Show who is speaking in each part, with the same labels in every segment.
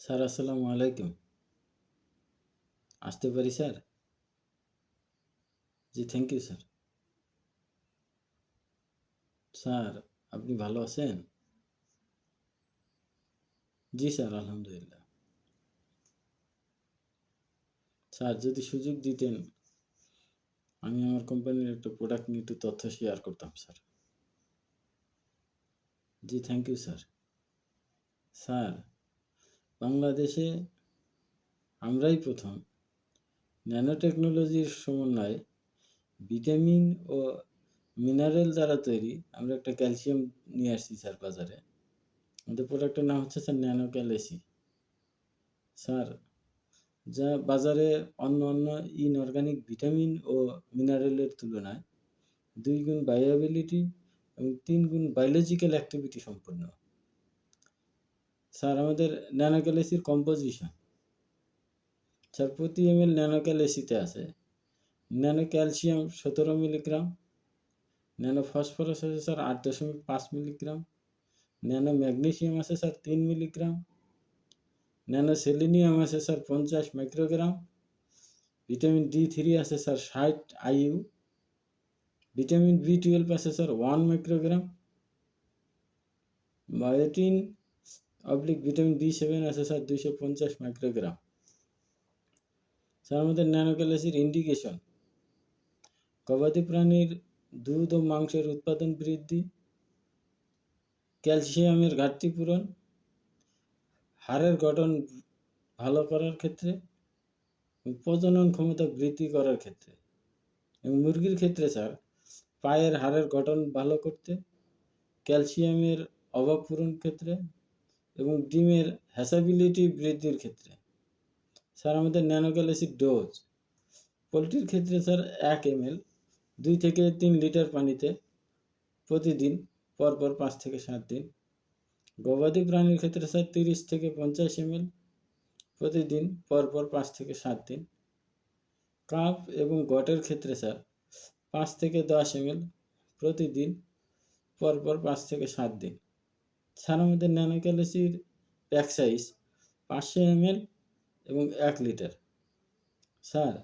Speaker 1: Sir আসসালামু আলাইকুম। আসতে পারি স্যার? জি থ্যাংক ইউ স্যার। স্যার আপনি ভালো আছেন? জি স্যার আলহামদুলিল্লাহ। স্যার যদি সুযোগ দিতেন আমি আমার কোম্পানির একটা প্রোডাক্ট নিয়ে একটু তথ্য শেয়ার করতাম স্যার। জি থ্যাংক ইউ স্যার। স্যার বাংলাদেশে আমরাই প্রথম ন্যানো টেকনোলজির সমন্বয়ে ভিটামিন ও মিনারেল দ্বারা তৈরি আমরা একটা ক্যালসিয়াম নিয়ে আসছি স্যার বাজারে। আমাদের প্রোডাক্টের নাম হচ্ছে স্যার ন্যানো ক্যালসি। স্যার যা বাজারে অন্য ইনঅর্গানিক ভিটামিন ও মিনারেলের তুলনায় ২ গুণ বায়োঅ্যাবিলিটি এবং ৩ গুণ বায়োলজিক্যাল অ্যাক্টিভিটি সম্পন্ন। স্যার আমাদের ন্যানো ক্যালসির কম্পোজিশন, স্যার প্রতি ml ন্যানো ক্যালসিতে আছে nano calcium ১৭ milligram, nano phosphorus আছে স্যার ৮.৫ মিলিগ্রাম, ন্যানো ম্যাগনেসিয়াম আছে স্যার ৩ মিলিগ্রাম, ন্যানো সেলেনিয়াম আছে স্যার ৫০ মাইক্রোগ্রাম, ভিটামিন D3 আছে স্যার ৬০ IU, ভিটামিন B12 আছে স্যার 1 মাইক্রোগ্রাম, বায়োটিন ভিটামিন B7 আছে sir 250 microgram. Sir আমাদের nano ক্যালসির indication গবাদি প্রাণীর দুধ ও মাংসের উৎপাদন বৃদ্ধি, ক্যালসিয়ামের ঘাটতি পূরণ, হাড়ের গঠন ভালো করার ক্ষেত্রে, প্রজনন ক্ষমতা বৃদ্ধি করার ক্ষেত্রে এবং মুরগির ক্ষেত্রে স্যার পায়ের হাড়ের গঠন ভালো করতে, ক্যালসিয়ামের অভাব পূরণ ক্ষেত্রে এবং ডিমের হ্যাসাবিলিটি বৃদ্ধির ক্ষেত্রে। স্যার আমাদের ন্যানো ক্যালসির ডোজ পোলট্রির ক্ষেত্রে স্যার ১ ml ২ থেকে ৩ লিটার পানিতে প্রতিদিন পরপর ৫ থেকে ৭ দিন। গবাদি প্রাণীর ক্ষেত্রে স্যার ৩০ থেকে ৫০ ml প্রতিদিন পরপর ৫ থেকে ৭ দিন। কাপ এবং গটের ক্ষেত্রে স্যার ৫ থেকে ১০ ml প্রতিদিন পরপর ৫ থেকে ৭ দিন। স্যার আমাদের ন্যানো ক্যালসির প্যাক সাইজ ৫০০ ml এবং ১ লিটার। স্যার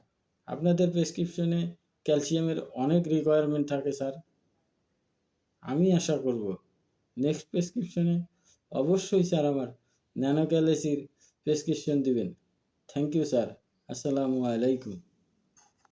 Speaker 1: আপনাদের প্রেসক্রিপশনে ক্যালসিয়ামের অনেক রিকোয়ারমেন্ট থাকে স্যার। আমি আশা করব নেক্সট প্রেসক্রিপশনে অবশ্যই স্যার আমার ন্যানো ক্যালসির প্রেসক্রিপশন দিবেন। Thank you sir. আসসালামু আলাইকুম।